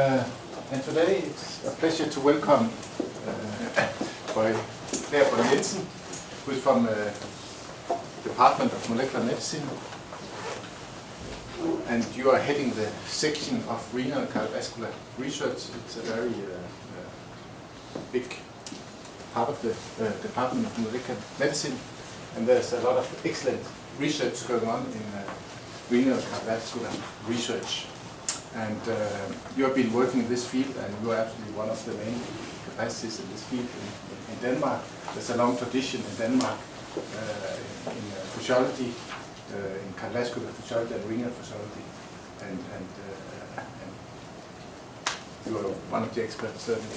And today it's a pleasure to welcome Boye L. Jensen, who is from Department of Molecular Medicine, and you are heading the section of renal and cardiovascular research. It's a very big part of the Department of Molecular Medicine, and there's a lot of excellent research going on in renal and cardiovascular research. And you have been working in this field, and you are absolutely one of the main capacities in this field in Denmark. There's a long tradition in Denmark in physiology, in cardiovascular physiology and renal physiology, and you are one of the experts certainly.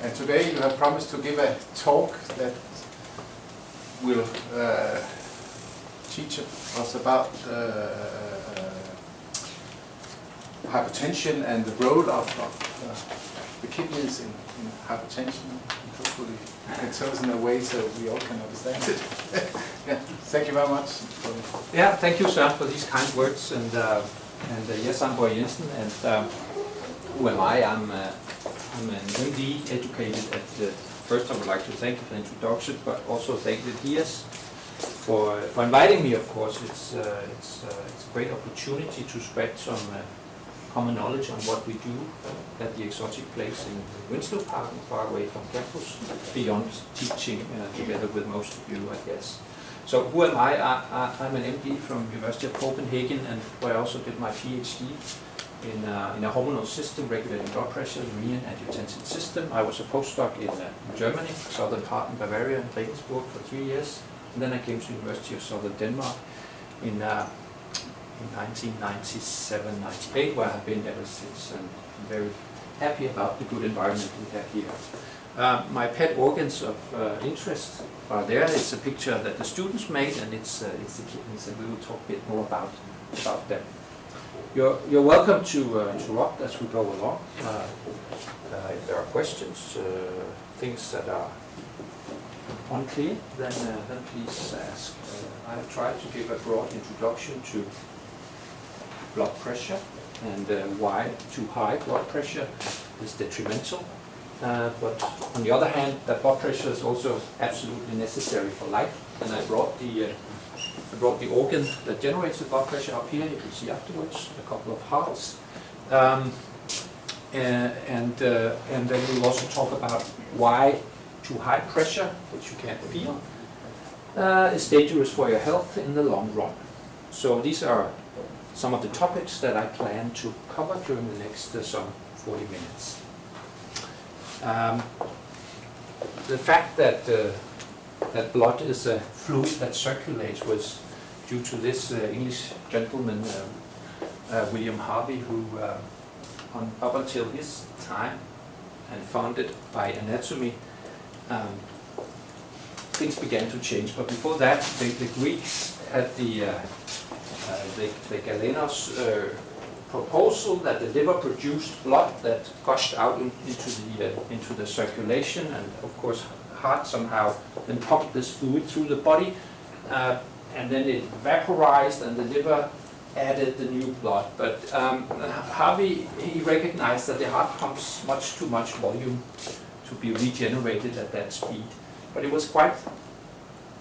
And today you have promised to give a talk that will teach us about hypertension and the role of the kidneys in hypertension. Hopefully you can tell us in a way so we all can understand it. Yeah, thank you very much. Yeah, thank you, sir, for these kind words. And yes, I'm Boye Jensen, and who am I? I'm an MD educated at the. First, I would like to thank you for the introduction, but also thank the DS for inviting me. Of course, it's a great opportunity to spread some common knowledge on what we do at the exotic place in Winslow Park, far away from campus, beyond teaching together with most of you, I guess. So who am I? I'm an MD from University of Copenhagen, and where I also did my PhD in a hormonal system regulating blood pressure, the renin-angiotensin system. I was a postdoc in Germany, southern part in Bavaria, in Regensburg for 3 years, and then I came to University of Southern Denmark in 1997-98, where I've been ever since, and I'm very happy about the good environment we have here. My pet organs of interest are there. It's a picture that the students made, and it's the kidneys, and we will talk a bit more about them. You're welcome to interrupt as we go along. If there are questions, things that are unclear, then please ask. I've tried to give a broad introduction to blood pressure and why too high blood pressure is detrimental. But on the other hand, that blood pressure is also absolutely necessary for life. And I brought the organ that generates the blood pressure up here. You can see afterwards a couple of hearts. And then we'll also talk about why too high pressure, which you can't feel, is dangerous for your health in the long run. So these are some of the topics that I plan to cover during the next some 40 minutes. The fact that blood is a fluid that circulates was due to this English gentleman, William Harvey, who up until his time and founded by anatomy, things began to change. But before that, the Greeks had the Galenos proposal that the liver produced blood that gushed out into the circulation, and of course heart somehow then pumped this fluid through the body, and then it vaporized, and the liver added the new blood. But Harvey, he recognized that the heart pumps much too much volume to be regenerated at that speed. But it was quite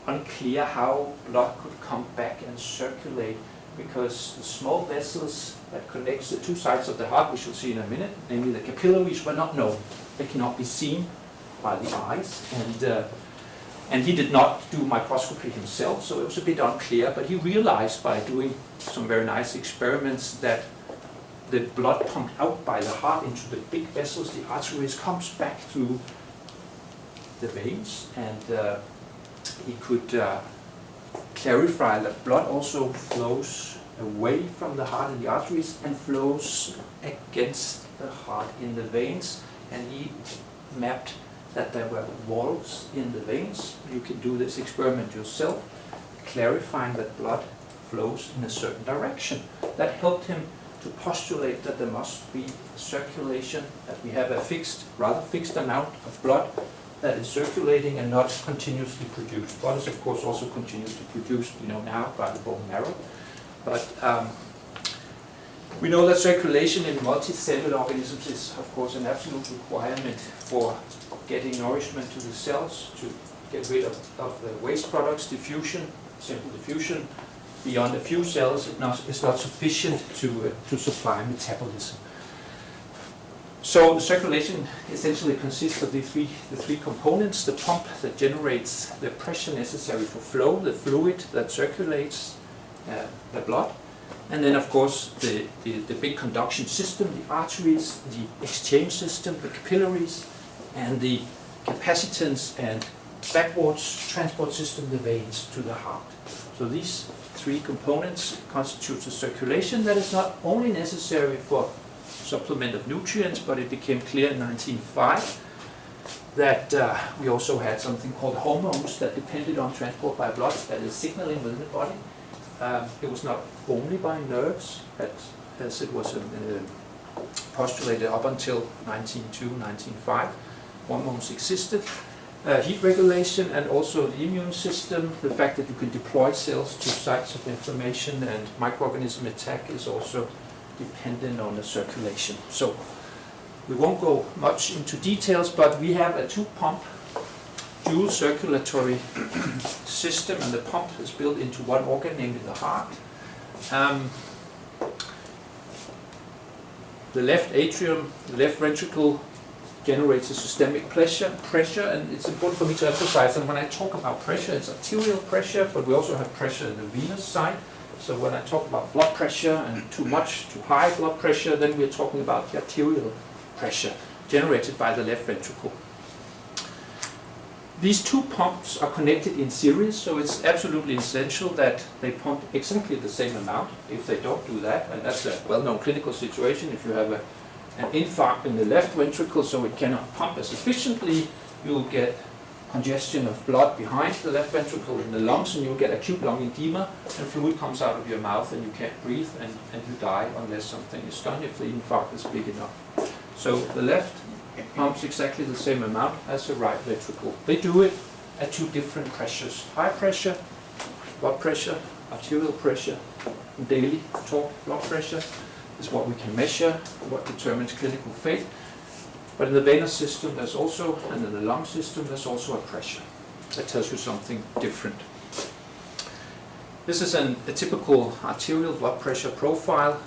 unclear how blood could come back and circulate, because the small vessels that connects the two sides of the heart, we shall see in a minute, namely the capillaries, were not known. They cannot be seen by the eyes, and he did not do microscopy himself, so it was a bit unclear. But he realized by doing some very nice experiments that the blood pumped out by the heart into the big vessels, the arteries, comes back through the veins, and he could clarify that blood also flows away from the heart in the arteries and flows against the heart in the veins. And he mapped that there were walls in the veins. You can do this experiment yourself, clarifying that blood flows in a certain direction. That helped him to postulate that there must be circulation, that we have a rather fixed amount of blood that is circulating and not continuously produced. Blood is of course also continuously produced, now by the bone marrow. But We know that circulation in multicellular organisms is, of course, an absolute requirement for getting nourishment to the cells, to get rid of the waste products. Diffusion, simple diffusion, beyond a few cells is not sufficient to supply metabolism. So the circulation essentially consists of the three components: the pump that generates the pressure necessary for flow, the fluid that circulates the blood, and then of course the big conduction system, the arteries, the exchange system, the capillaries, and the capacitance and backwards transport system, the veins to the heart. So these three components constitute the circulation that is not only necessary for supplement of nutrients, but it became clear in 1905 that we also had something called hormones that depended on transport by blood, that is signaling within the body. It was not only by nerves, as it was postulated up until 1902, 1905. Hormones existed. Heat regulation and also the immune system, the fact that you can deploy cells to sites of inflammation and microorganism attack is also dependent on the circulation. So we won't go much into details, but we have a two-pump dual circulatory system, and the pump is built into one organ, namely the heart. The left atrium, the left ventricle generates a systemic pressure, and it's important for me to emphasize that when I talk about pressure, it's arterial pressure, but we also have pressure in the venous side. So when I talk about blood pressure and too much, too high blood pressure, then we're talking about the arterial pressure generated by the left ventricle. These two pumps are connected in series, so it's absolutely essential that they pump exactly the same amount. If they don't do that, and that's a well-known clinical situation, if you have an infarct in the left ventricle, so it cannot pump as efficiently, you'll get congestion of blood behind the left ventricle in the lungs, and you'll get acute lung edema, and fluid comes out of your mouth, and you can't breathe, and you die unless something is done, if the infarct is big enough. So the left pumps exactly the same amount as the right ventricle. They do it at two different pressures. High pressure, blood pressure, arterial pressure, daily talk blood pressure is what we can measure, what determines clinical fate. But in the venous system there's also, and in the lung system there's also a pressure. That tells you something different. This is a typical arterial blood pressure profile.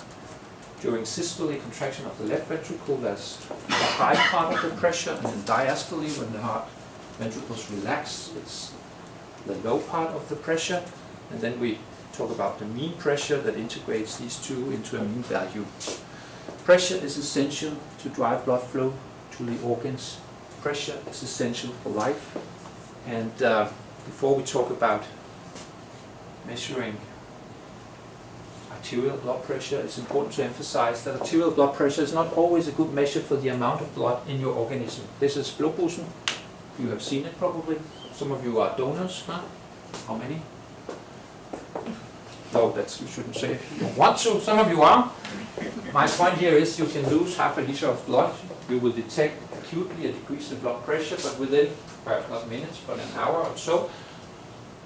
During systole, contraction of the left ventricle, there's the high part of the pressure, and then diastole, when the heart ventricles relax, it's the low part of the pressure. And then we talk about the mean pressure that integrates these two into a mean value. Pressure is essential to drive blood flow to the organs. Pressure is essential for life. And before we talk about measuring arterial blood pressure, it's important to emphasize that arterial blood pressure is not always a good measure for the amount of blood in your organism. This is blodbussen. You have seen it probably. Some of you are donors, huh? How many? No, that's, you shouldn't say if you don't want to. Some of you are. My point here is you can lose half a liter of blood. You will detect acutely a decrease in blood pressure, but within, perhaps not minutes, but an hour or so,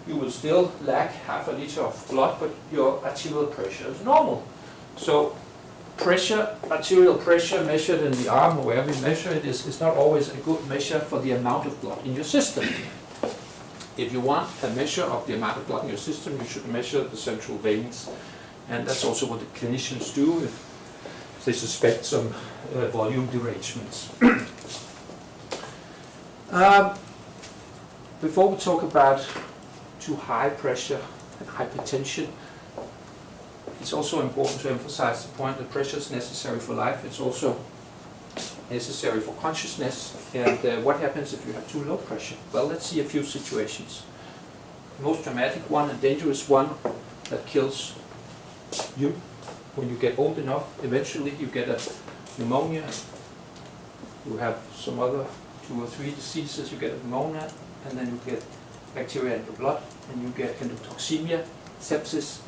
you will still lack half a liter of blood, but your arterial pressure is normal. So pressure, arterial pressure measured in the arm or wherever you measure it is not always a good measure for the amount of blood in your system. If you want a measure of the amount of blood in your system, you should measure the central veins. And that's also what the clinicians do if they suspect some volume derangements. Before we talk about too high pressure and hypertension, it's also important to emphasize the point that pressure is necessary for life. It's also necessary for consciousness. And what happens if you have too low pressure? Well, let's see a few situations. The most dramatic one, a dangerous one that kills you when you get old enough. Eventually you get a pneumonia. You have some other 2 or 3 diseases. You get a pneumonia, and then you get bacteria in the blood, and you get endotoxemia, sepsis.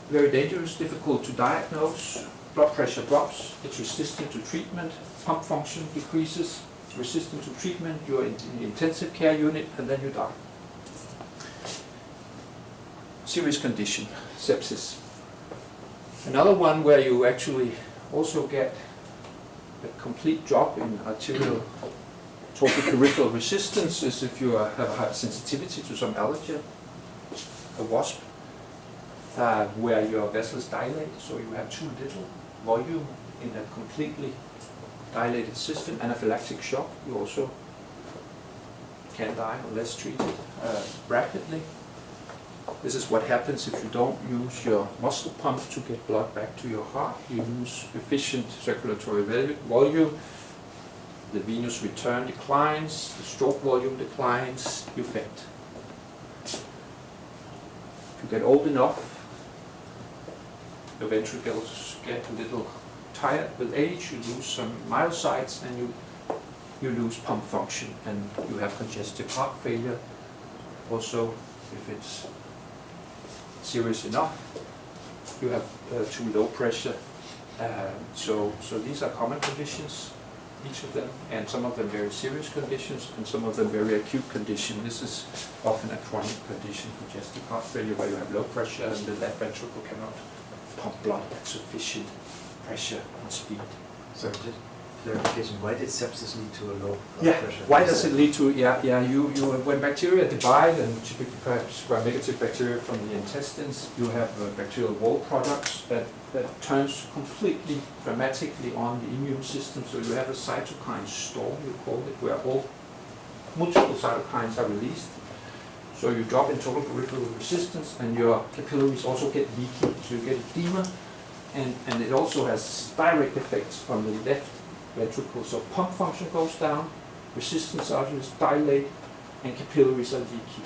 Very dangerous, difficult to diagnose. Blood pressure drops, it's resistant to treatment, pump function decreases, resistant to treatment, you're in the intensive care unit, and then you die. Serious condition, sepsis. Another one where you actually also get a complete drop in arterial total peripheral resistance is if you have a high sensitivity to some allergen, a wasp, where your vessels dilate, so you have too little volume in a completely dilated system. Anaphylactic shock, you also can die unless treated rapidly. This is what happens if you don't use your muscle pump to get blood back to your heart. You lose efficient circulatory volume, the venous return declines, the stroke volume declines, you faint. If you get old enough, the ventricles get a little tired with age, you lose some myocytes and you lose pump function and you have congestive heart failure. Also, if it's serious enough, you have too low pressure. So these are common conditions, each of them, and some of them very serious conditions and some of them very acute condition. This is often a chronic condition, congestive heart failure, where you have low pressure and the left ventricle cannot pump blood at sufficient pressure and speed. So just clarification, why did sepsis lead to a low blood pressure? Why does it lead to, when bacteria divide, and typically perhaps gram-negative bacteria from the intestines, you have bacterial wall products that turns completely dramatically on the immune system. So you have a cytokine storm, you call it, where multiple cytokines are released. So you drop in total peripheral resistance and your capillaries also get leaky, so you get edema, and it also has direct effects on the left ventricle. So pump function goes down, resistance arteries dilate, and capillaries are leaky.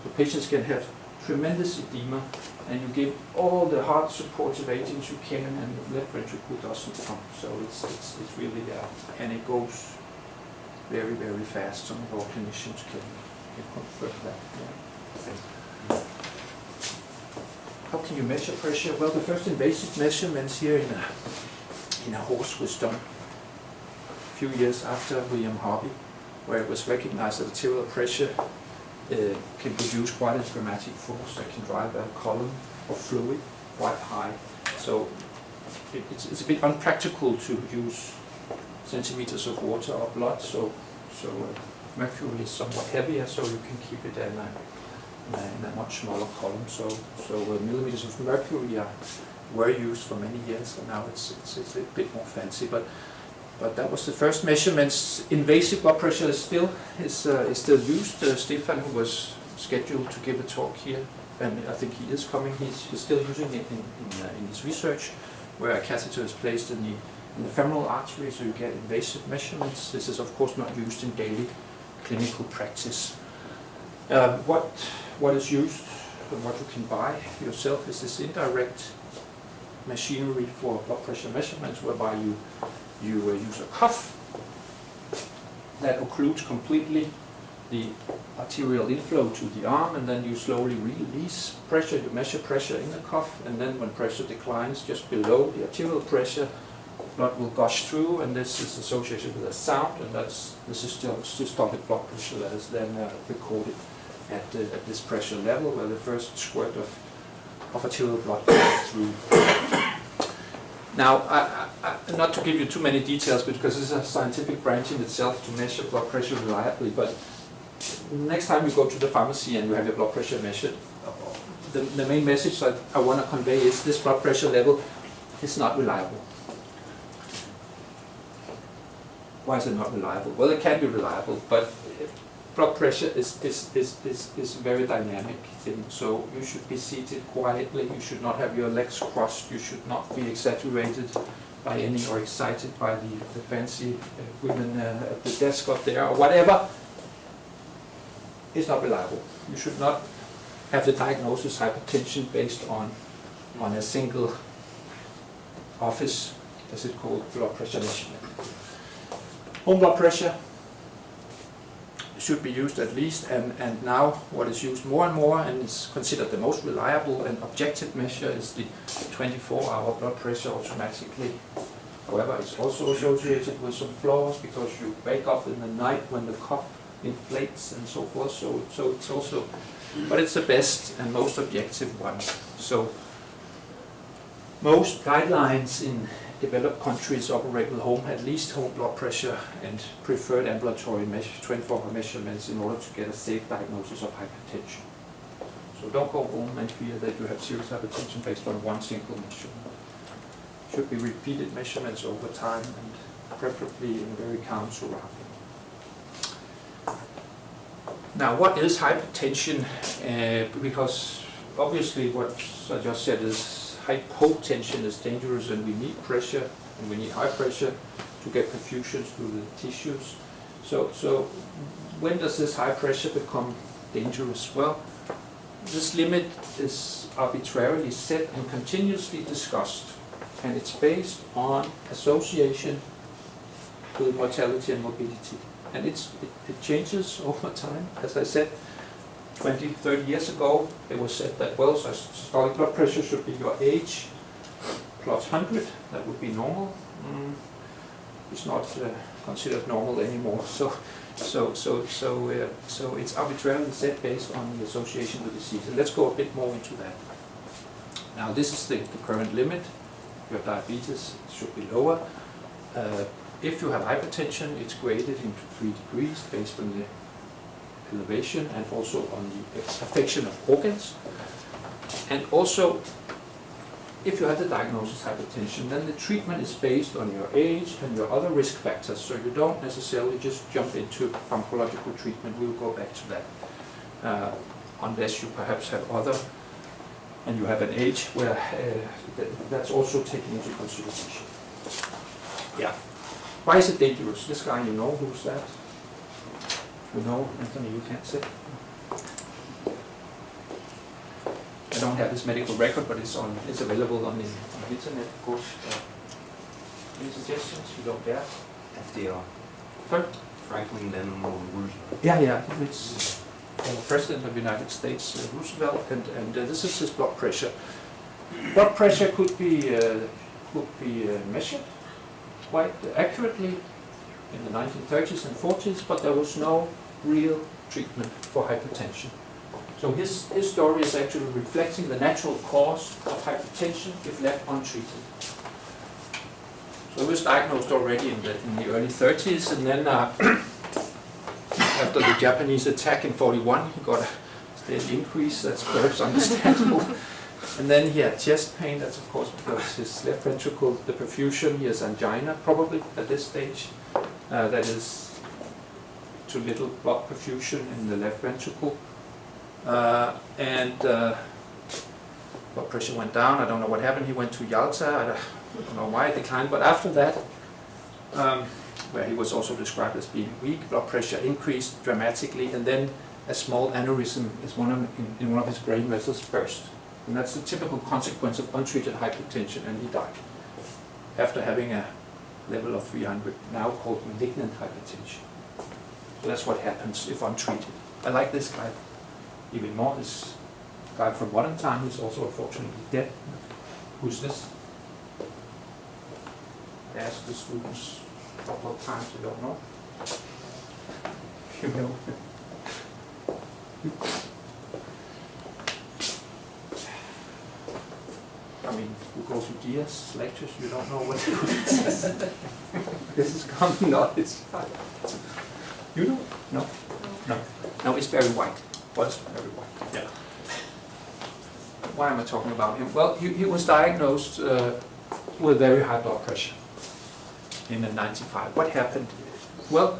So patients can have tremendous edema, and you give all the heart supportive agents you can, and the left ventricle doesn't pump. So it's really, and it goes very, very fast. Some of our clinicians can confirm that. Yeah. How can you measure pressure? Well, the first invasive measurements here in a horse was done a few years after William Harvey, where it was recognized that arterial pressure can produce quite a dramatic force that can drive a column of fluid quite high. So it's a bit unpractical to use centimeters of water or blood. So mercury is somewhat heavier, so you can keep it in a much smaller column. So millimeters of mercury were used for many years, and now it's a bit more fancy. But that was the first measurements. Invasive blood pressure is still used. Stefan, who was scheduled to give a talk here, and I think he is coming. He's still using it in his research, where a catheter is placed in the femoral artery, so you get invasive measurements. This is of course not used in daily clinical practice. What is used and what you can buy yourself is this indirect machinery for blood pressure measurements, whereby you use a cuff that occludes completely the arterial inflow to the arm, and then you slowly release pressure. You measure pressure in the cuff, and then when pressure declines just below the arterial pressure, blood will gush through, and this is associated with a sound, and that's the systolic blood pressure that is then recorded at this pressure level, where the first squirt of arterial blood goes through. Now, not to give you too many details, because this is a scientific branch in itself to measure blood pressure reliably, but next time you go to the pharmacy and you have your blood pressure measured, the main message that I want to convey is this blood pressure level is not reliable. Why is it not reliable? Well, it can be reliable, but blood pressure is a very dynamic thing. So you should be seated quietly. You should not have your legs crossed. You should not be exaggerated by any or excited by the fancy women at the desk up there or whatever. It's not reliable. You should not have the diagnosis hypertension based on a single office, as it's called, blood pressure measurement. Home blood pressure should be used at least, and now what is used more and more and is considered the most reliable and objective measure is the 24-hour blood pressure automatically. However, it's also associated with some flaws, because you wake up in the night when the cuff inflates and so forth, so it's also, but it's the best and most objective one. So Most guidelines in developed countries operate with at least home blood pressure and preferred ambulatory 24-hour measurements in order to get a safe diagnosis of hypertension. So don't go home and fear that you have serious hypertension based on one single measurement. Should be repeated measurements over time and preferably in very calm surroundings. Now, what is hypertension? Because obviously what I just said is hypotension is dangerous, and we need pressure, and we need high pressure to get perfusions through the tissues. So when does this high pressure become dangerous? Well, this limit is arbitrarily set and continuously discussed, and it's based on association with mortality and morbidity. And it changes over time. As I said, 20, 30 years ago, it was said that, well, systolic blood pressure should be your age plus 100. That would be normal. It's not considered normal anymore. So it's arbitrarily set based on the association with disease. And let's go a bit more into that. Now, this is the current limit. Your diabetes should be lower. If you have hypertension, it's graded into 3 degrees based on the elevation and also on the affection of organs. And also, if you have the diagnosis hypertension, then the treatment is based on your age and your other risk factors. So you don't necessarily just jump into pharmacological treatment. We'll go back to that. Unless you perhaps have other, and you have an age where that's also taken into consideration. Yeah. Why is it dangerous? This guy, you know, who's that? You know, Anthony, you can't say. I don't have his medical record, but it's available on the internet, of course. Any suggestions? You don't dare? FDR. Sorry? Franklin Delano Roosevelt. Yeah. It's President of the United States, Roosevelt, and this is his blood pressure. Blood pressure could be measured quite accurately in the 1930s and 40s, but there was no real treatment for hypertension. So his story is actually reflecting the natural cause of hypertension if left untreated. So he was diagnosed already in the early 30s, and then after the Japanese attack in 41, he got a steady increase. That's perhaps understandable. And then he had chest pain. That's of course because his left ventricle, the perfusion, he has angina probably at this stage. That is too little blood perfusion in the left ventricle. Blood pressure went down. I don't know what happened. He went to Yalta. I don't know why it declined. But after that, where he was also described as being weak, blood pressure increased dramatically, and then a small aneurysm in one of his brain vessels burst. And that's the typical consequence of untreated hypertension, and he died after having a level of 300, now called malignant hypertension. So that's what happens if untreated. I like this guy even more. This guy from modern time who's also unfortunately dead. Who's this? I asked the students a couple of times, I don't know. You know. I mean, who goes to DS lectures, you don't know what it is. This is common knowledge. You know? No? No. No, it's very white. Was very white. Yeah. Why am I talking about him? Well, he was diagnosed with very high blood pressure in 95. What happened? Well,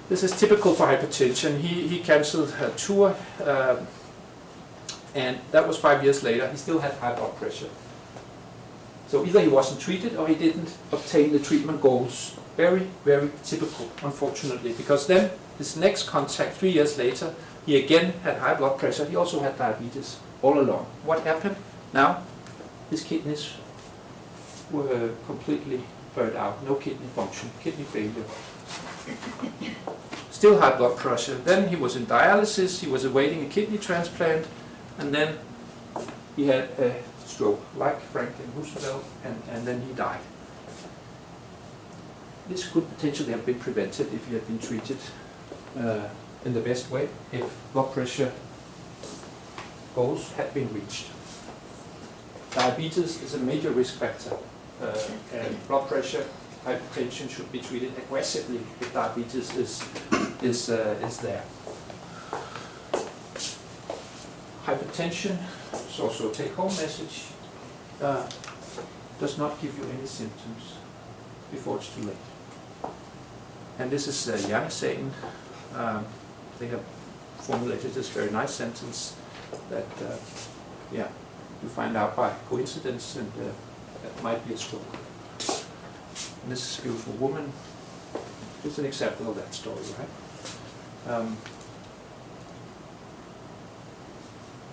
this is typical for hypertension. He cancelled a tour, and that was 5 years later. He still had high blood pressure. So either he wasn't treated or he didn't obtain the treatment goals. Very, very typical, unfortunately, because then his next contact 3 years later, he again had high blood pressure. He also had diabetes all along. What happened? Now, his kidneys were completely burned out. No kidney function, kidney failure. Still high blood pressure. Then he was in dialysis. He was awaiting a kidney transplant. And then he had a stroke, like Franklin Roosevelt, and then he died. This could potentially have been prevented if he had been treated in the best way, if blood pressure goals had been reached. diabetes is a major risk factor, and blood pressure, hypertension should be treated aggressively if diabetes is there. Hypertension is also a take-home message. Does not give you any symptoms before it's too late. And this is Jensen. They have formulated this very nice sentence that, you find out by coincidence, and that might be a stroke. And this is a beautiful woman. Just an example of that story, right?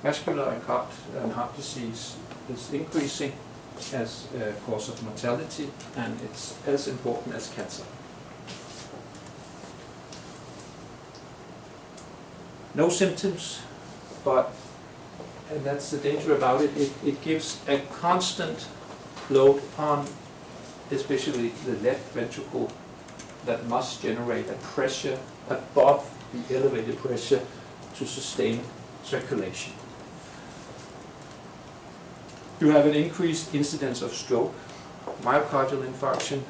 Vascular and heart disease is increasing as a cause of mortality, and it's as important as cancer. No symptoms, but, and that's the danger about it, it gives a constant load on especially the left ventricle that must generate a pressure above the elevated pressure to sustain circulation. You have an increased incidence of stroke, myocardial infarction,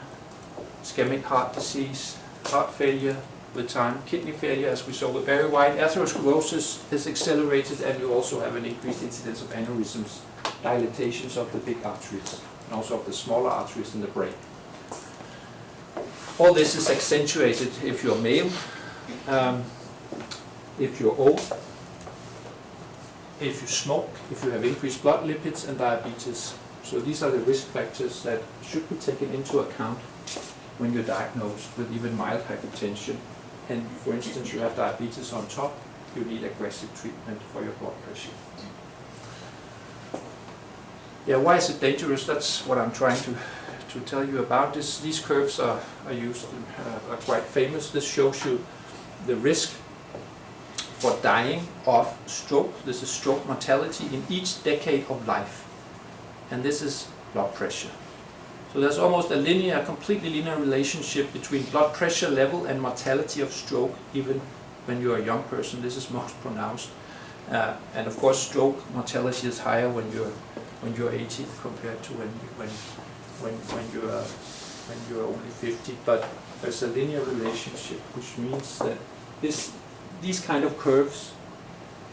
ischemic heart disease, heart failure with time, kidney failure, as we saw with very wide, atherosclerosis is accelerated, and you also have an increased incidence of aneurysms, dilatations of the big arteries, and also of the smaller arteries in the brain. All this is accentuated if you're male, if you're old, if you smoke, if you have increased blood lipids and diabetes. So these are the risk factors that should be taken into account when you're diagnosed with even mild hypertension. And for instance, you have diabetes on top, you need aggressive treatment for your blood pressure. Yeah, why is it dangerous? That's what I'm trying to tell you about. These curves are used, are quite famous. This shows you the risk for dying of stroke. This is stroke mortality in each decade of life. And this is blood pressure. So there's almost a completely linear relationship between blood pressure level and mortality of stroke, even when you're a young person. This is most pronounced. And of course, stroke mortality is higher when you're 80 compared to when you're only 50. But there's a linear relationship, which means that these kind of curves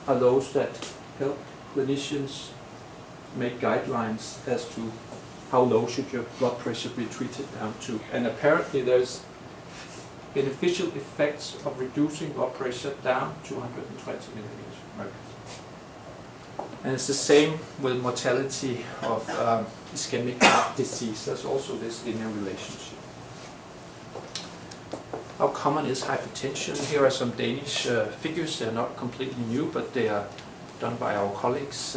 are those that help clinicians make guidelines as to how low should your blood pressure be treated down to. And apparently there's beneficial effects of reducing blood pressure down to 120 millimeters of mercury. And it's the same with mortality of ischemic heart disease. There's also this linear relationship. How common is hypertension? Here are some Danish figures. They're not completely new, but they are done by our colleagues,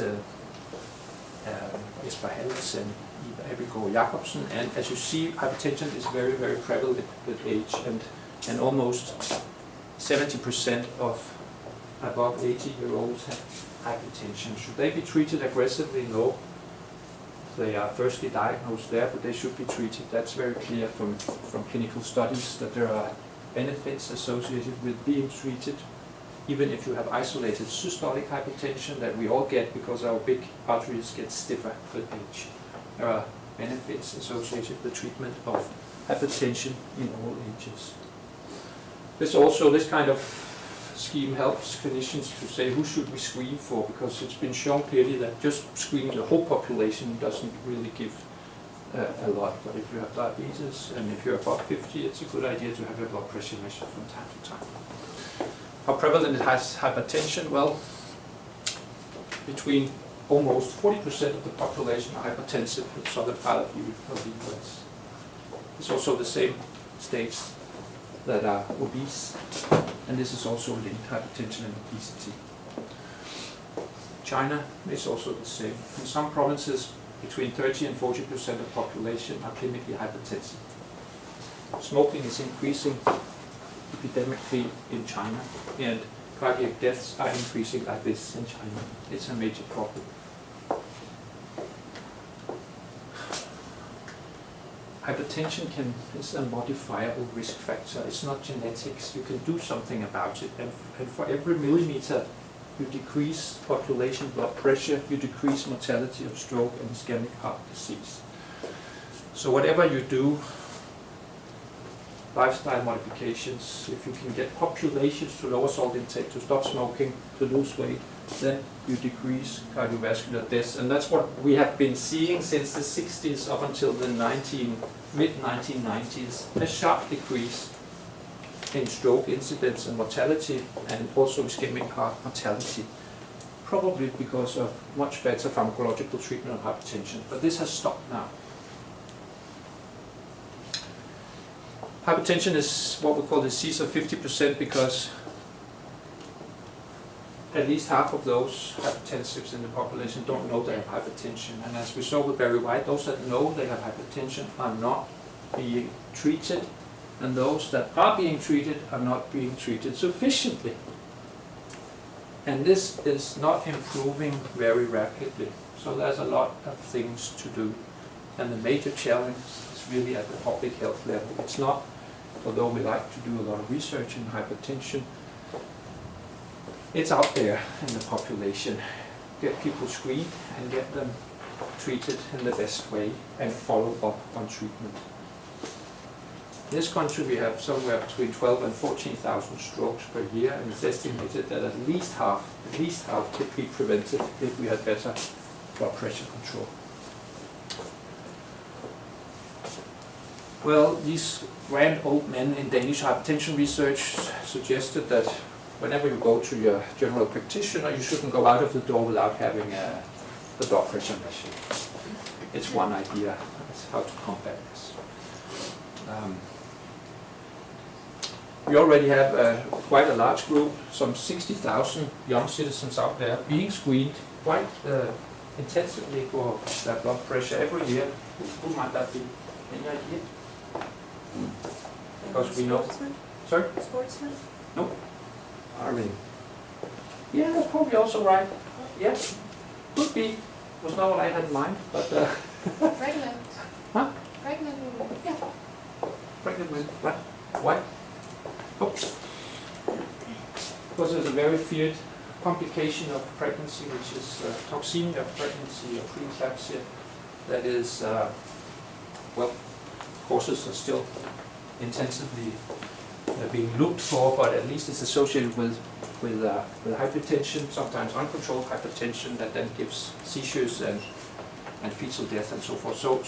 Jesper Hals and empirical Jacobsen. And as you see, hypertension is very, very prevalent with age, and almost 70% of above 80-year-olds have hypertension. Should they be treated aggressively? No. They are firstly diagnosed there, but they should be treated. That's very clear from clinical studies that there are benefits associated with being treated, even if you have isolated systolic hypertension that we all get because our big arteries get stiffer with age. There are benefits associated with treatment of hypertension in all ages. This kind of scheme helps clinicians to say who should we screen for, because it's been shown clearly that just screening the whole population doesn't really give a lot. But if you have diabetes and if you're above 50, it's a good idea to have your blood pressure measured from time to time. How prevalent it has hypertension? Well, between almost 40% of the population are hypertensive in the southern part of the US. It's also the same states that are obese, and this is also linked to hypertension and obesity. China is also the same. In some provinces, between 30 and 40% of the population are clinically hypertensive. Smoking is increasing epidemically in China, and cardiac deaths are increasing like this in China. It's a major problem. Hypertension is a modifiable risk factor. It's not genetics. You can do something about it. And for every millimeter you decrease population blood pressure, you decrease mortality of stroke and ischemic heart disease. So whatever you do, lifestyle modifications, if you can get populations to lower salt intake, to stop smoking, to lose weight, then you decrease cardiovascular deaths. And that's what we have been seeing since the 60s up until the mid-1990s, a sharp decrease in stroke incidence and mortality, and also ischemic heart mortality, probably because of much better pharmacological treatment of hypertension. But this has stopped now. Hypertension is what we call the disease of 50% because at least half of those hypertensives in the population don't know they have hypertension. And as we saw with Barry White, those that know they have hypertension are not being treated, and those that are being treated are not being treated sufficiently. And this is not improving very rapidly. So there's a lot of things to do. And the major challenge is really at the public health level. It's not, although we like to do a lot of research in hypertension, it's out there in the population. Get people screened and get them treated in the best way and follow up on treatment. In this country we have somewhere between 12 and 14,000 strokes per year, and it's estimated that at least half could be prevented if we had better blood pressure control. Well, these grand old men in Danish hypertension research suggested that whenever you go to your general practitioner, you shouldn't go out of the door without having the blood pressure measured. It's one idea. That's how to combat this. We already have quite a large group, some 60,000 young citizens out there being screened quite intensively for their blood pressure every year. Who might that be? Any idea? Because we know. Sorry? Sportsmen? No. Army. Yeah, that's probably also right. Yeah, could be. Was not what I had in mind, but. Pregnant. Huh? Pregnant women. Yeah. Pregnant women. What? Why? Oh. Because there's a very feared complication of pregnancy, which is toxemia of pregnancy or preeclampsia. That is, well, causes are still intensively being looked for, but at least it's associated with hypertension, sometimes uncontrolled hypertension that then gives seizures and fetal death and so forth. So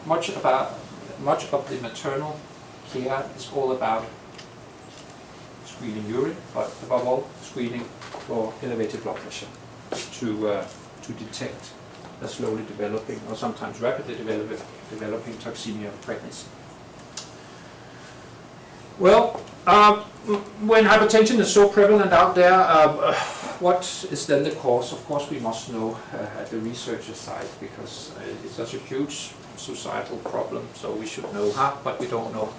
much of the maternal care is all about screening urine, but above all screening for elevated blood pressure to detect a slowly developing or sometimes rapidly developing toxemia of pregnancy. Well, when hypertension is so prevalent out there, what is then the cause? Of course, we must know at the researcher side, because it's such a huge societal problem, so we should know, but we don't know.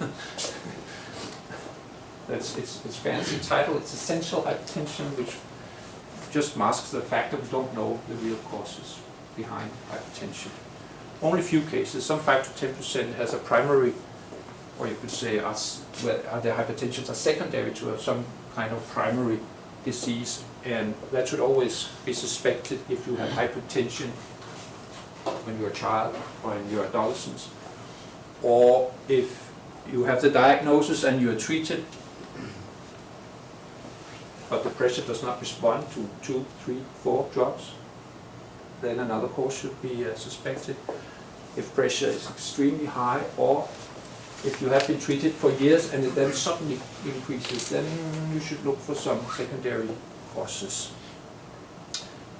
It's fancy title, it's essential hypertension, which just masks the fact that we don't know the real causes behind hypertension. Only a few cases, some 5 to 10% has a primary, or you could say the hypertensions are secondary to some kind of primary disease, and that should always be suspected if you have hypertension when you're a child or in your adolescence, or if you have the diagnosis and you are treated, but the pressure does not respond to 2, 3, 4 drugs, then another cause should be suspected. If pressure is extremely high, or if you have been treated for years and it then suddenly increases, then you should look for some secondary causes.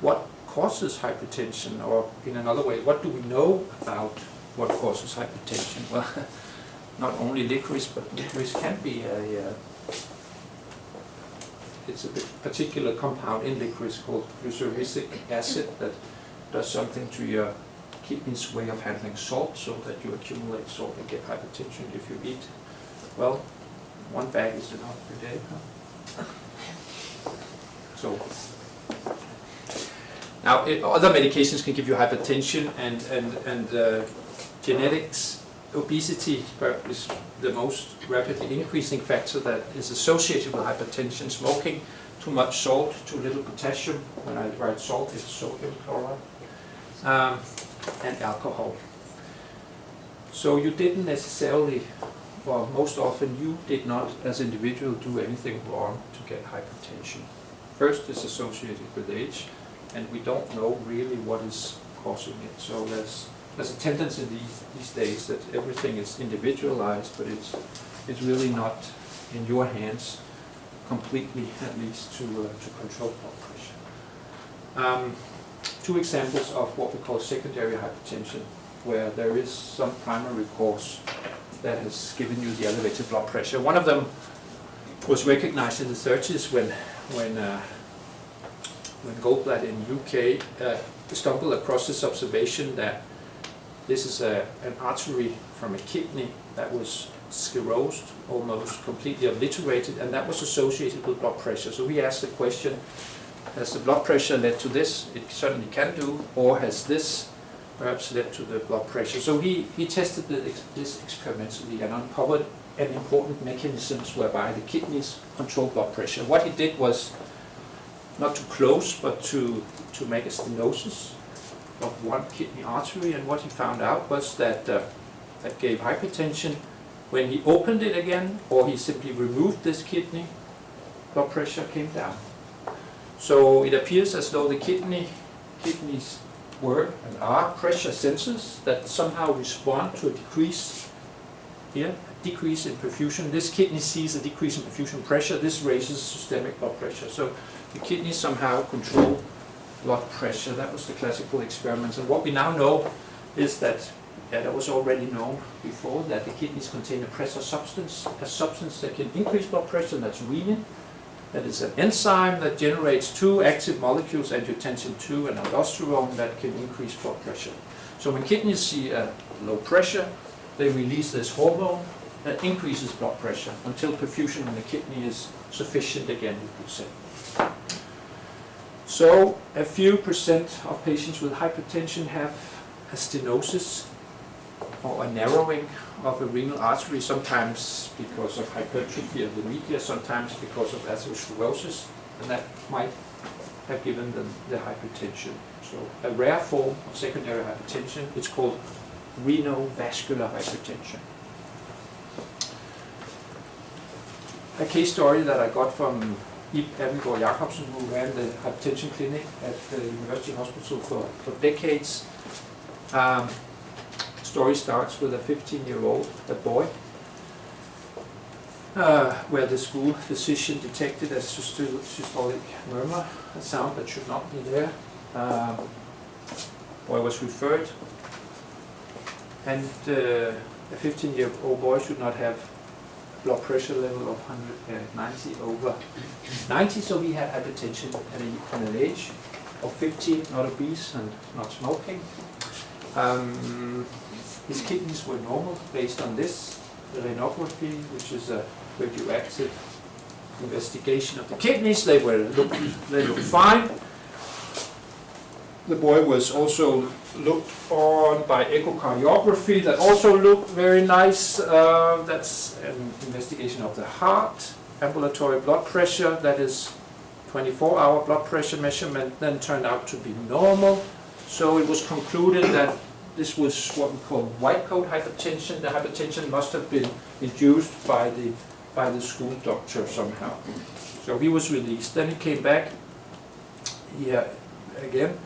What causes hypertension, or in another way, what do we know about what causes hypertension? Well, not only licorice, but licorice can be it's a particular compound in licorice called glyceric acid that does something to your kidney's way of handling salt, so that you accumulate salt and get hypertension if you eat. Well, 1 bag is enough per day. So now other medications can give you hypertension, and genetics. Obesity is the most rapidly increasing factor that is associated with hypertension. Smoking too much salt, too little potassium. When I write salt, it's sodium chloride, and alcohol. So you didn't necessarily, or most often you did not, as individual, do anything wrong to get hypertension. First, it's associated with age, and we don't know really what is causing it. So there's a tendency these days that everything is individualized, but it's really not in your hands completely, at least, to control blood pressure. Two examples of what we call secondary hypertension, where there is some primary cause that has given you the elevated blood pressure. One of them was recognized in the 30s when Goldblatt in UK stumbled across this observation that this is an artery from a kidney that was sclerosed, almost completely obliterated, and that was associated with blood pressure. So we asked the question, has the blood pressure led to this? It certainly can do, or has this perhaps led to the blood pressure? So he tested this experimentally and uncovered an important mechanisms whereby the kidneys control blood pressure. What he did was not to close, but to make a stenosis of one kidney artery, and what he found out was that that gave hypertension. When he opened it again, or he simply removed this kidney, blood pressure came down. So it appears as though the kidneys were and are pressure sensors that somehow respond to a decrease here, a decrease in perfusion. This kidney sees a decrease in perfusion pressure. This raises systemic blood pressure. So the kidneys somehow control blood pressure. That was the classical experiments. And what we now know is that, that was already known before, that the kidneys contain a pressure substance, a substance that can increase blood pressure, and that's renin. That is an enzyme that generates two active molecules, angiotensin II and aldosterone, that can increase blood pressure. So when kidneys see a low pressure, they release this hormone that increases blood pressure until perfusion in the kidney is sufficient again, you could say. So a few percent of patients with hypertension have a stenosis or a narrowing of a renal artery, sometimes because of hypertrophy of the media, sometimes because of atherosclerosis, and that might have given them the hypertension. So a rare form of secondary hypertension, it's called renal vascular hypertension. A case story that I got from Ib Jacobsen, who ran the hypertension clinic at the University Hospital for decades. Story starts with a 15-year-old, a boy, where the school physician detected a systolic murmur, a sound that should not be there. Boy was referred, and a 15-year-old boy should not have blood pressure level of 190 over 90, so he had hypertension at an age of 15, not obese and not smoking. His kidneys were normal based on this, the renography, which is a radioactive investigation of the kidneys. They looked fine. The boy was also looked on by echocardiography, that also looked very nice. That's an investigation of the heart. Ambulatory blood pressure, that is 24-hour blood pressure measurement, then turned out to be normal. So it was concluded that this was what we call white coat hypertension. The hypertension must have been induced by the school doctor somehow. So he was released. Then he came back here again,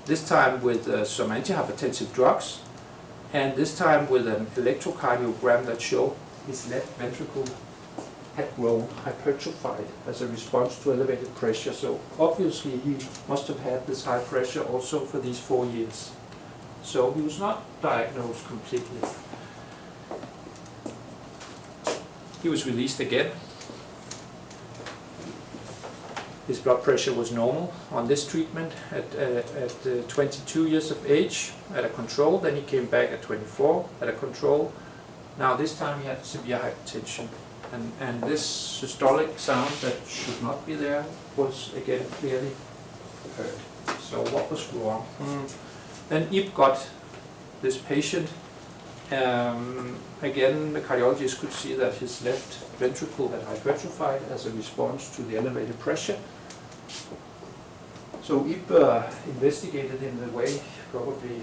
this time with some antihypertensive drugs, and this time with an electrocardiogram that showed his left ventricle had grown hypertrophied as a response to elevated pressure. So obviously he must have had this high pressure also for these 4 years. So he was not diagnosed completely. He was released again. His blood pressure was normal on this treatment at 22 years of age at a control. Then he came back at 24 at a control. Now this time he had severe hypertension. And this systolic sound that should not be there was again clearly heard. So what was wrong? Then Ib got this patient. Again, the cardiologist could see that his left ventricle had hypertrophied as a response to the elevated pressure. So Ib investigated in the way, probably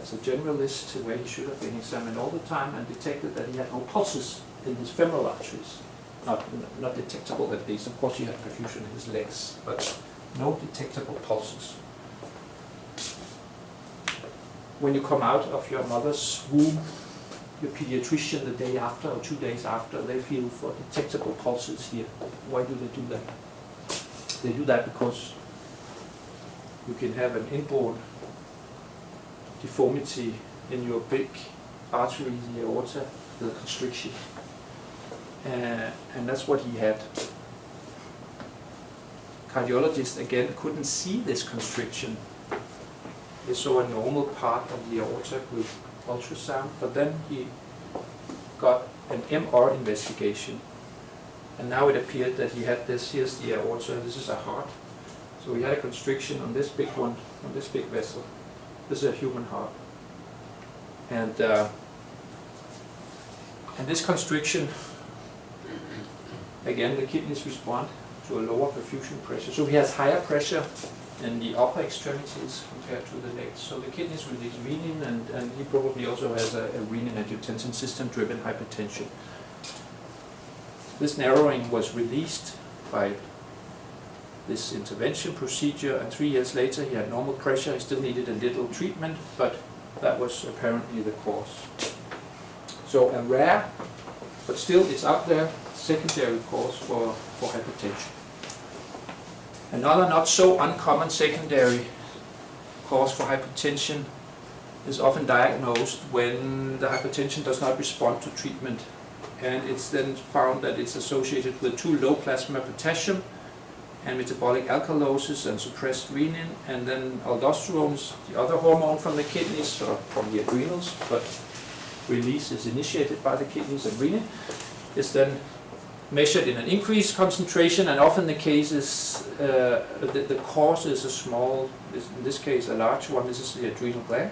as a generalist, the way he should have been examined all the time, and detected that he had no pulses in his femoral arteries. Not detectable at least. Of course he had perfusion in his legs, but no detectable pulses. When you come out of your mother's womb, your pediatrician the day after or 2 days after, they feel for detectable pulses here. Why do they do that? They do that because you can have an inborn deformity in your big artery, the aorta, the constriction. And that's what he had. Cardiologists, again, couldn't see this constriction. They saw a normal part of the aorta with ultrasound, but then he got an MR investigation. And now it appeared that he had this, here's the aorta, this is a heart. So he had a constriction on this big one, on this big vessel. This is a human heart. And this constriction, again, the kidneys respond to a lower perfusion pressure. So he has higher pressure in the upper extremities compared to the legs. So the kidneys release renin, and he probably also has a renin-angiotensin system-driven hypertension. This narrowing was released by this intervention procedure, and 3 years later he had normal pressure. He still needed a little treatment, but that was apparently the cause. So a rare, but still it's out there, secondary cause for hypertension. Another not so uncommon secondary cause for hypertension is often diagnosed when the hypertension does not respond to treatment, and it's then found that it's associated with too low plasma potassium and metabolic alkalosis and suppressed renin, and then aldosterone is the other hormone from the kidneys or from the adrenals, but release is initiated by the kidneys, and renin is then measured in an increased concentration, and often the case is the cause is a small, in this case a large one. This is the adrenal gland,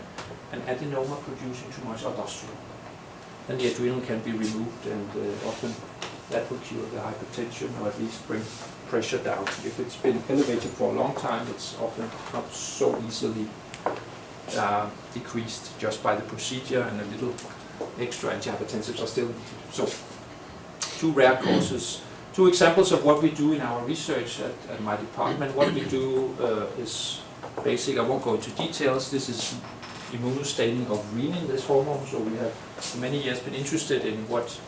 an adenoma producing too much aldosterone. Then the adrenal can be removed, and often that will cure the hypertension, or at least bring pressure down. If it's been elevated for a long time, it's often not so easily decreased just by the procedure, and a little extra antihypertensives are still needed. So, two rare causes. Two examples of what we do in our research at my department. What we do is basic. I won't go into details. This is immunostaining of renin, this hormone. So we have for many years been interested in what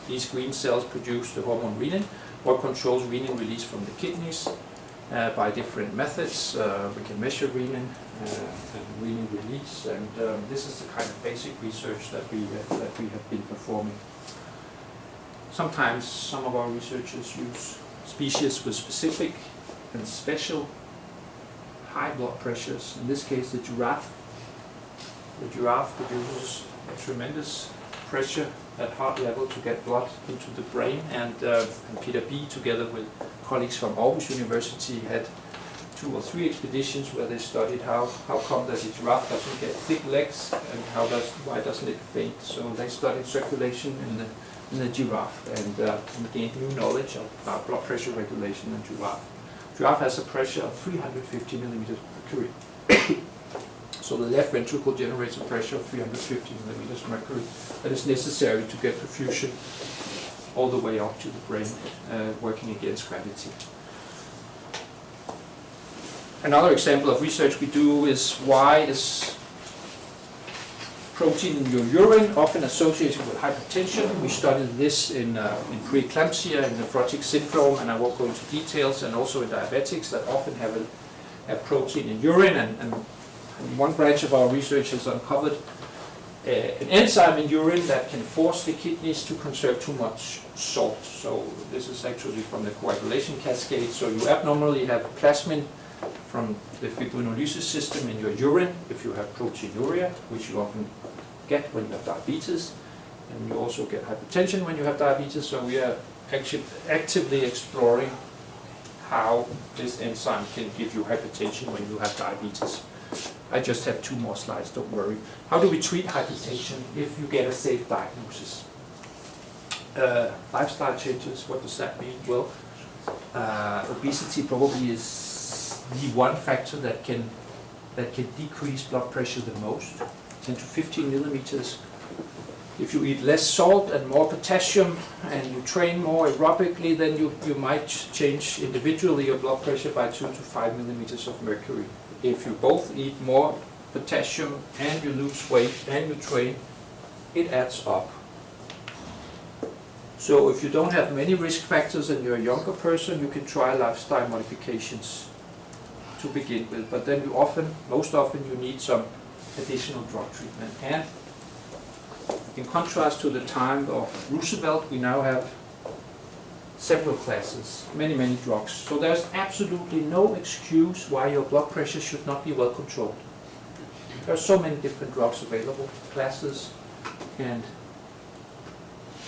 these green cells produce, the hormone renin, what controls renin release from the kidneys by different methods. We can measure renin and renin release, and this is the kind of basic research that we have been performing. Sometimes some of our researchers use species with specific and special high blood pressures. In this case, the giraffe. The giraffe produces a tremendous pressure at heart level to get blood into the brain, and Peter B, together with colleagues from Aarhus University, had 2 or 3 expeditions where they studied how come that the giraffe doesn't get thick legs, and why doesn't it faint. So they studied circulation in the giraffe, and gained new knowledge about blood pressure regulation in giraffe. Giraffe has a pressure of 350 millimeters mercury. So the left ventricle generates a pressure of 350 millimeters mercury that is necessary to get perfusion all the way up to the brain, working against gravity. Another example of research we do is why is protein in your urine often associated with hypertension. We studied this in preeclampsia, in nephrotic syndrome, and I won't go into details, and also in diabetics that often have a protein in urine, and one branch of our research has uncovered an enzyme in urine that can force the kidneys to conserve too much salt. So this is actually from the coagulation cascade. So you abnormally have plasmin from the fibrinolysis system in your urine if you have proteinuria, which you often get when you have diabetes, and you also get hypertension when you have diabetes. So we are actually actively exploring how this enzyme can give you hypertension when you have diabetes. I just have 2 more slides, don't worry. How do we treat hypertension if you get a safe diagnosis? Lifestyle changes, what does that mean? Well, obesity probably is the one factor that can decrease blood pressure the most, 10 to 15 millimeters. If you eat less salt and more potassium and you train more aerobically, then you might change individually your blood pressure by 2 to 5 millimeters of mercury. If you both eat more potassium and you lose weight and you train, it adds up. So if you don't have many risk factors and you're a younger person, you can try lifestyle modifications to begin with. But then most often you need some additional drug treatment. And in contrast to the time of Roosevelt, we now have several classes, many drugs. So there's absolutely no excuse why your blood pressure should not be well controlled. There are so many different drugs available, classes and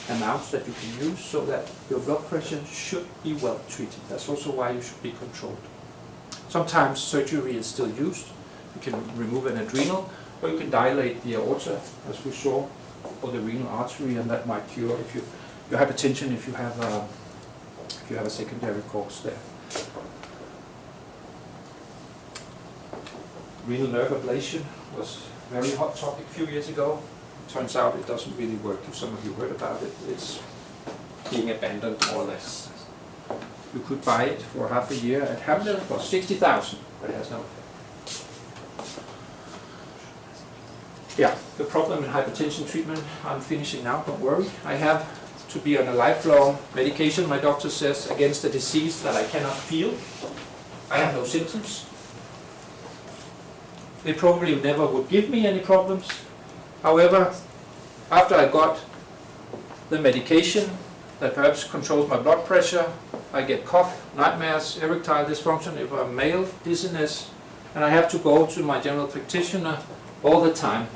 amounts that you can use, so that your blood pressure should be well treated. That's also why you should be controlled. Sometimes surgery is still used. You can remove an adrenal, or you can dilate the aorta, as we saw, or the renal artery, and that might cure if your hypertension if you have a secondary cause there. Renal nerve ablation was a very hot topic a few years ago. Turns out it doesn't really work. If some of you heard about it, it's being abandoned more or less. You could buy it for half a year at Hamlet for 60,000, but it has no effect. Yeah, the problem in hypertension treatment, I'm finishing now, don't worry. I have to be on a lifelong medication, my doctor says, against a disease that I cannot feel. I have no symptoms. They probably never would give me any problems. However, after I got the medication that perhaps controls my blood pressure, I get cough, nightmares, erectile dysfunction if I'm male, dizziness, and I have to go to my general practitioner all the time.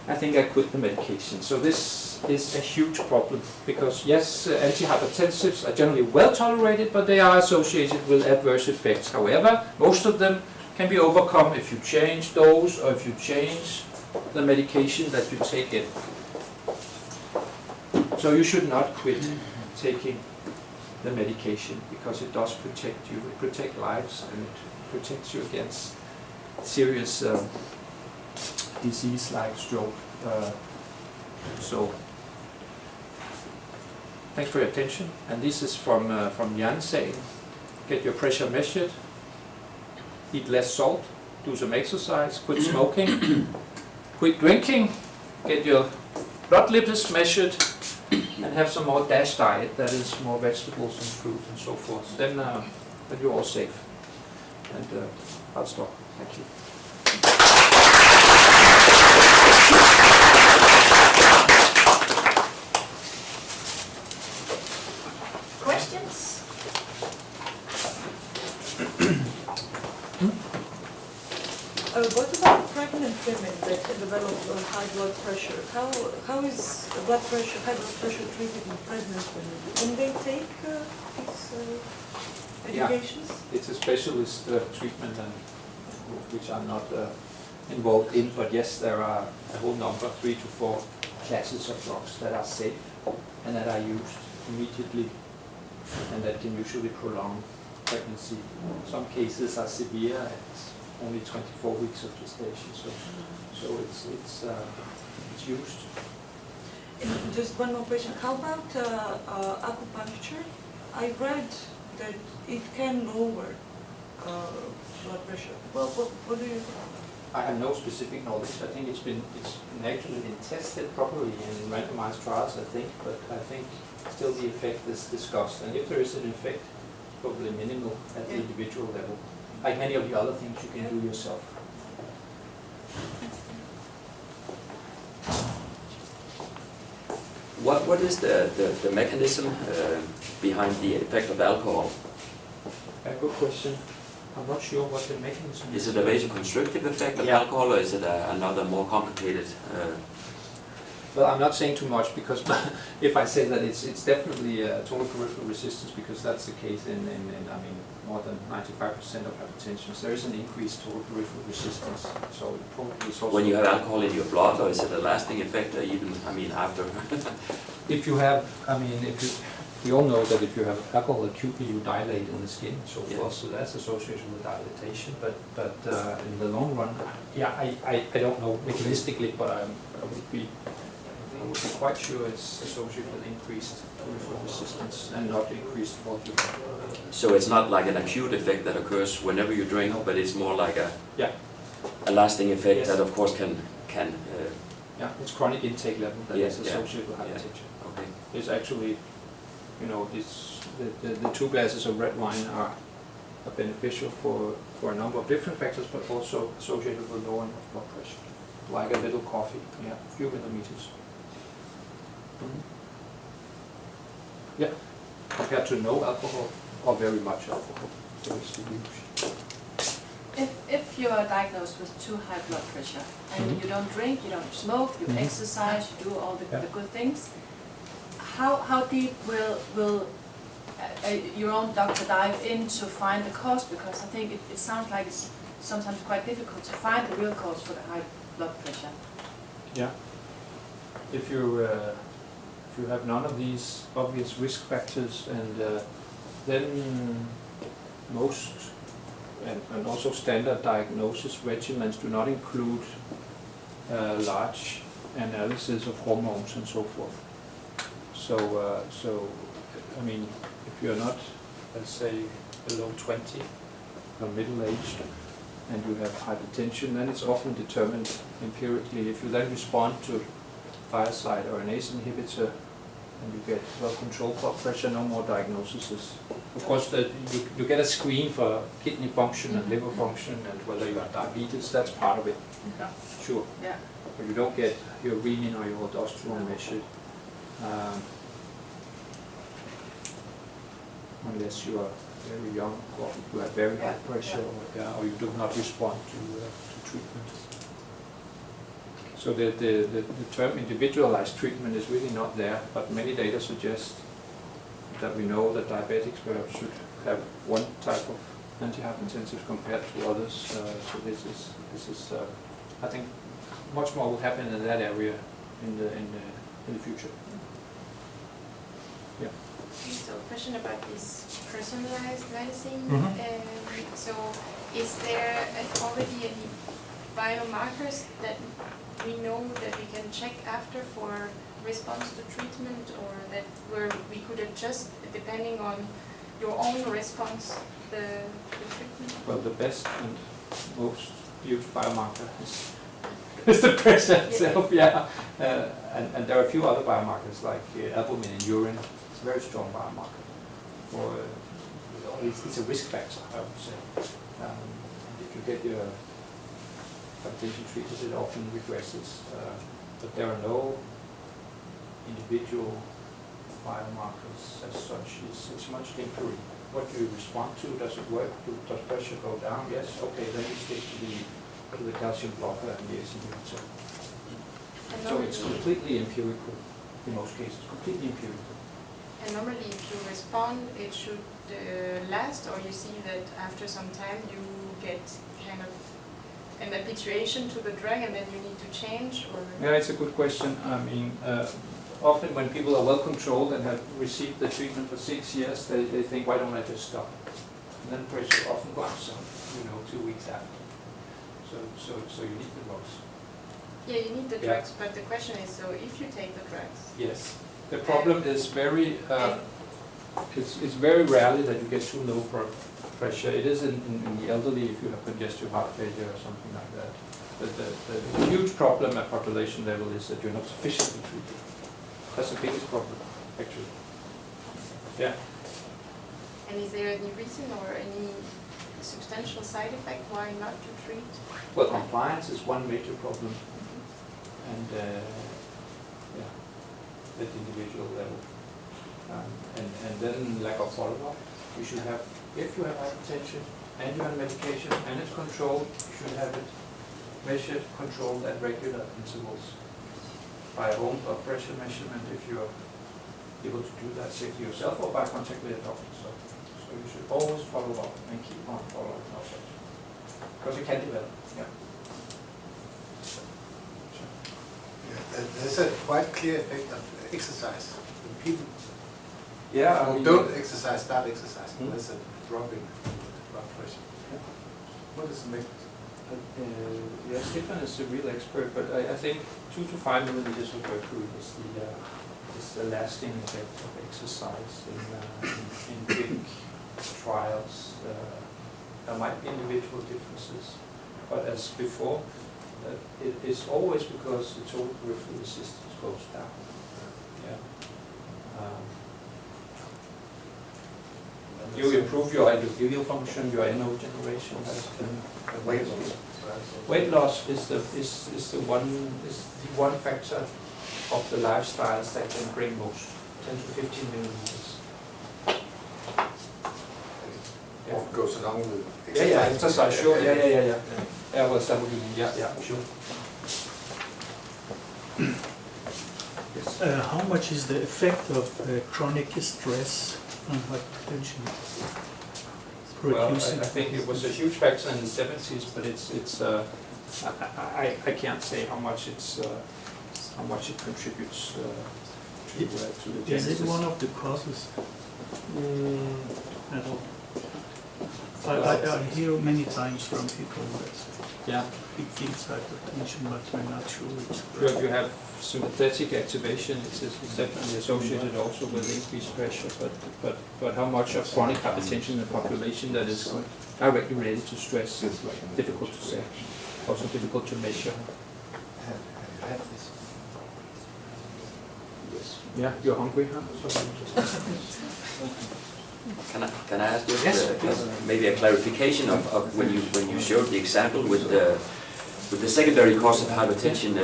I think I quit the medication. So this is a huge problem because yes, antihypertensives are generally well tolerated, but they are associated with adverse effects. However, most of them can be overcome if you change dose or if you change the medication that you take in. So you should not quit taking the medication because it does protect you. It protects lives and it protects you against serious disease like stroke. So thanks for your attention. And this is from Jensen. Get your pressure measured. Eat less salt, do some exercise, quit smoking, quit drinking, get your blood lipids measured, and have some more DASH diet, that is more vegetables and fruit and so forth. Then you're all safe. And I'll stop. Thank you. Questions? What about pregnant women that develop high blood pressure? How is high blood pressure treated in pregnant women? Can they take these medications? Yeah, it's a specialist treatment and which I'm not involved in, but yes, there are a whole number, 3 to 4 classes of drugs that are safe and that are used immediately and that can usually prolong pregnancy. Some cases are severe at only 24 weeks of gestation, so it's used. And just one more question. How about acupuncture? I read that it can lower blood pressure. Well, what do you think? I have no specific knowledge. I think it's actually been tested properly in randomized trials, I think, but I think still the effect is discussed. And if there is an effect, probably minimal at the individual level. Like many of the other things you can do yourself. What is the mechanism behind the effect of alcohol? A good question. I'm not sure what the mechanism is. Is it a vasoconstrictive effect of alcohol, or is it another more complicated? Well, I'm not saying too much because if I say that it's definitely total peripheral resistance, because that's the case in I mean more than 95% of hypertension. There is an increased total peripheral resistance. So it probably is also When you have alcohol in your blood, or is it a lasting effect, even after? if you have, I mean, if you we all know that if you have alcohol acutely, you dilate in the skin and so Yeah. forth, so that's associated with dilatation. But in the long run, yeah, I don't know mechanistically, but I would be quite sure it's associated with increased peripheral resistance and not increased volume. So it's not like an acute effect that occurs whenever you drink, but it's more like Yeah. a lasting effect Yes. that of course can Yeah, it's chronic intake level that Yeah, is yeah, associated with yeah. hypertension. okay. It's actually, you know, the 2 glasses of red wine are beneficial for a number of different factors, but also associated with lowering of blood pressure. Like a little coffee, yeah, few millimeters. Yeah, compared to no alcohol or very much alcohol, there is the huge. If you are diagnosed with too high blood pressure and you don't drink, you don't smoke, you exercise, you do all the good things, how deep will your own doctor dive in to find the cause? Because I think it sounds like it's sometimes quite difficult to find the real cause for the high blood pressure. Yeah. If you have none of these obvious risk factors, and then most and also standard diagnosis regimens do not include large analysis of hormones and so forth. So I mean, if you're not, let's say, below 20 or middle-aged, and you have hypertension, then it's often determined empirically. If you then respond to thiazide or an ACE inhibitor, and you get well-controlled blood pressure, no more diagnoses. Of course, you get a screen for kidney function and liver function, and whether you have diabetes, that's part of it. Yeah. Sure. Yeah. But you don't get your renin or your aldosterone measured unless you are very young, or you have very high pressure, or you do not respond to treatment. So the term individualized treatment is really not there, but many data suggest that we know that diabetics perhaps should have one type of antihypertensive compared to others. So this is I think much more will happen in that area in the future. Yeah. So a question about this personalized medicine. So is there already any biomarkers that we know that we can check after for response to treatment, or that where we could adjust depending on your own response the treatment? Well, the best and most used biomarker is the pressure itself, yeah. And there are a few other biomarkers like albumin in urine. It's a very strong biomarker. It's a risk factor, I would say. If you get your hypertension treated, it often regresses. But there are no individual biomarkers as such. It's much empirical. What do you respond to? Does it work? Does pressure go down? Yes. Okay, then you stick to the calcium blocker and the ACE inhibitor. So it's completely empirical in most cases. Completely empirical. And normally, if you respond, it should last, or you see that after some time you get kind of an habituation to the drug, and then you need to change, or? Yeah, it's a good question. I mean, often when people are well controlled and have received the treatment for 6 years, they think, why don't I just stop? And then pressure often goes up, 2 weeks after. So you need the drugs. Yeah, you need the drugs, but the question is, so if you take the drugs? Yes. The problem is very, it's very rarely that you get too low pressure. It is in the elderly if you have congestive heart failure or something like that. But the huge problem at population level is that you're not sufficiently treated. That's the biggest problem, actually. Yeah. And is there any reason or any substantial side effect why not to treat? Well, compliance is one major problem. And at the individual level. And then lack of follow-up. You should have, if you have hypertension and you're on medication and it's controlled, you should have it measured, controlled at regular intervals by a home blood pressure measurement if you're able to do that safely yourself, or by contact with a doctor. So you should always follow up and keep on following up. Because it can develop. Yeah. There's a quite clear effect of exercise. When people Yeah, I mean, Don't exercise, start exercising. Mm. There's a drop in blood pressure. What is the mechanism? Yeah, Stefan is a real expert, but I think 2 to 5 milliliters of mercury is the lasting effect of exercise in big trials. There might be individual differences, but as before, it is always because the total peripheral resistance goes down. Yeah. You improve your endothelial function, your NO generation. Weight loss is the one factor of the lifestyles that can bring most, 10 to 15 milliliters. Or goes along with Yeah, exercise, sure. Yeah. Yeah, well, that would be, yeah, sure. Yes. How much is the effect of chronic stress on hypertension? Well, I think it was a huge factor in the 70s, but I can't say how much it contributes to the Is genesis. it one of the causes at all? I hear many times from people that Yeah. it gives hypertension, but we're not sure it's Sure, if you have sympathetic activation, it's definitely associated also with increased pressure, but how much of chronic hypertension in the population that is directly related to stress is difficult to say, also difficult to measure. Have you had this? Yeah, you're hungry, huh? Can I ask just Yes, maybe a clarification of when you showed the example with the secondary cause of hypertension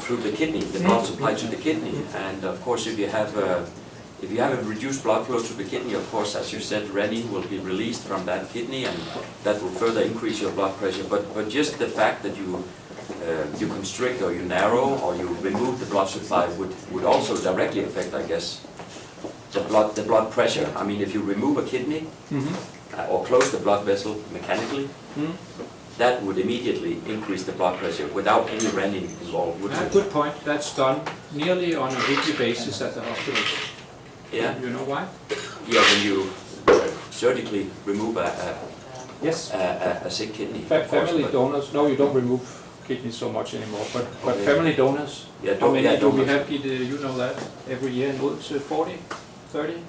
through the kidney, the blood supply to the kidney, and of course if you have a reduced blood flow to the kidney, of course, as you said, renin will be released from that kidney, and that will further increase your blood pressure. But just the fact that you constrict or you narrow or you remove the blood supply would also directly affect, I guess, the blood pressure. I mean, if you remove a kidney or close the blood vessel mechanically, that would immediately increase the blood pressure without any renin involved, wouldn't it? Good point. That's done nearly on a weekly basis at the hospital. Yeah. You know why? Yeah, when you surgically remove Yes. a sick kidney. of course, Family but- donors. No, you don't remove kidneys so much anymore. But Okay. family donors. Yeah, How many do we donors. have, Gitte? You know that every year in Woods, 40, 30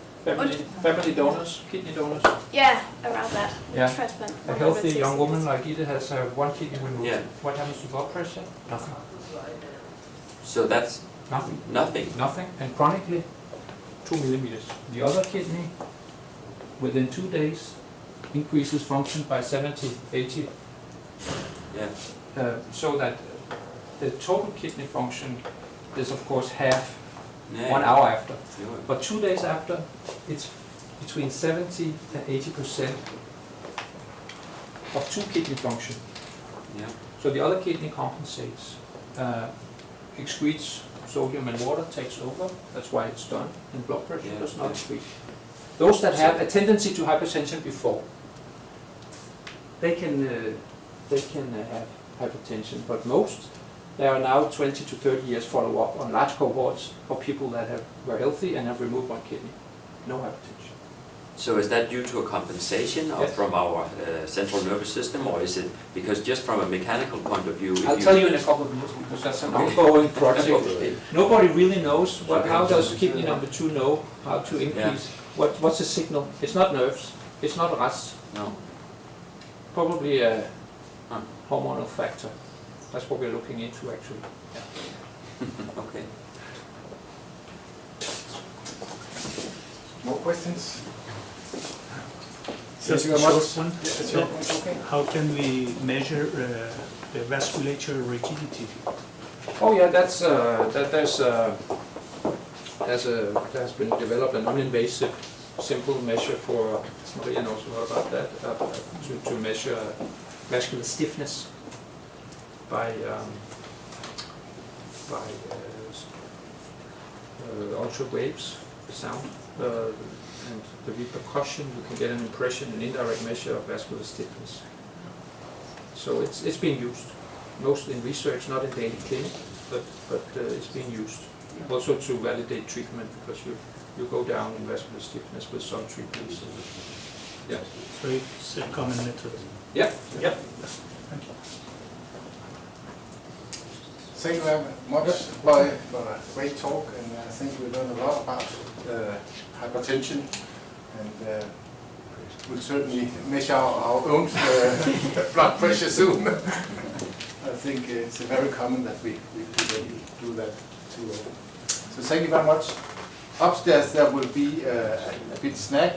family donors, kidney donors. Yeah, around that. Yeah. Transplant. A healthy young woman like Gitte has one kidney removed. Yeah. What happens to blood pressure? Nothing. So that's Nothing. nothing. Nothing. And chronically, 2 millimeters. The other kidney, within 2 days, increases function by 70, 80. Yeah. So that the total kidney function is of course half Yeah. 1 hour after. Yeah. But 2 days after, it's between 70 and 80% of two kidney function. Yeah. So the other kidney compensates, excretes sodium and water, takes over. That's why it's done, and blood pressure Yeah, does not yeah. increase. Those that have a tendency to hypertension before, they can have hypertension, but most, there are now 20 to 30 years follow-up on large cohorts of people that were healthy and have removed one kidney. No hypertension. So is that due to a compensation Yes. from our central nervous system, or is it because just from a mechanical point of view? I'll tell you in a couple of years because that's an ongoing project. Okay. Nobody really knows how does kidney number 2 know how to increase. What's the signal? It's not nerves. It's not RAS. No. Probably a Huh. hormonal factor. That's what we're looking into actually. Okay. More questions? Just Thank a you very short one. Yes, sure. Okay. How can we measure the vasculature rigidity? Oh yeah, there has been developed an uninvasive, simple measure for. Maria knows a lot about that. To measure vascular stiffness by ultra waves, sound, and the repercussion. You can get an impression, an indirect measure of vascular stiffness. So it's being used, mostly in research, not in daily clinic, but it's being used. also to validate treatment, because you go down in vascular stiffness with some treatments. Yeah. So it's a common method. Yeah. Yeah. Thank you. Thank you very much, Boye, for a great talk, and I think we learned a lot about hypertension, and we'll certainly measure our own blood pressure soon. I think it's very common that we do that too. So thank you very much. Upstairs there will be a bit snack.